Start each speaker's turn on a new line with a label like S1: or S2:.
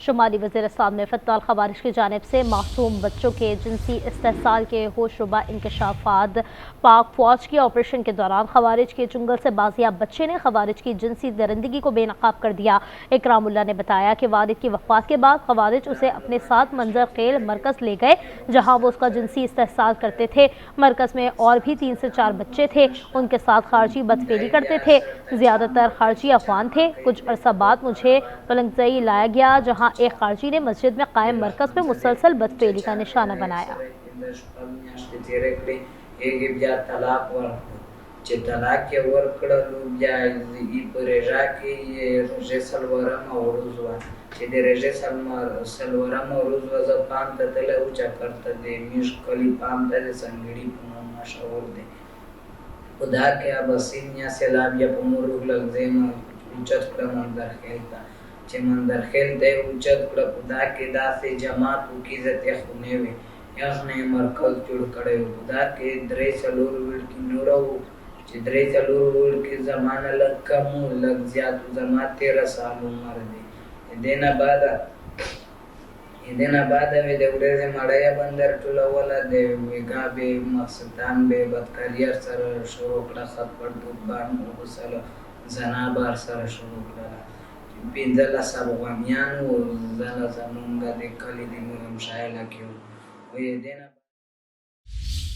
S1: शुमाली वज़ीरिस्तान में फ़त्वाल ख़वारिज की जानिब से मासूम बच्चों के जिनसी इस्तेहसाल के होशरुबा इंकशाफात। पाक फ़ौज के ऑपरेशन के दौरान ख़वारिज के चुंगल से बाजियाब बच्चे ने ख़वारिज की जिनसी दरिंदगी को बेनकाब कर दिया। इकरामुल्लाह ने बताया कि वालिद की वफ़ात के बाद ख़वारिज उसे अपने साथ मंजर खेल मरकज़ ले गए, जहाँ वो उसका जिनसी इस्तेहसाल करते थे। मरकज़ में और भी 3 से 4 बच्चे थे, उनके साथ खारजी बदफेली करते थे। ज़्यादातर खारजी अफ़गान थे। कुछ अरसा बाद मुझे पलंगज़ई लाया गया, जहाँ एक खारजी ने मस्जिद में कायम मरकज़ में मुसलसल बदफेली का निशाना बनाया।
S2: چې طلاق یې ورکړلو بیا یې په رژا کې یې روژې څلورمه ورځ وه چې د روژې څلورمه ورځ وه زه پام ته تللی و چکر ته د میږ کلي پام ته د سنګړي په نوم مشهور دی. په دا کې اباسین یا سیلاب یا په مور لږځی نه اوچت کړه مندرخیل ته چې مندرخیل ته یې اوچت کړه. په دا کې داسې جماعت و کې زتې خونې وې یخنه یې مرکز جوړ کړی و. په دا کې 3-4 وړکي نوره وو چې 3-4 وړکي زما نه لږ کم و لږ زیات و. زما 13 سال عمر دی. دې نه بعد مې د ورځې مړۍ بندر ټولوله د ویګا بې مقصدان بې بدکاریر سره شروع کړه. خط پړتوب بار غسل زنا بار سره شروع کړله. 15 افغانیان وو. زه زمونږ د کلي د میرمشایله کې وو.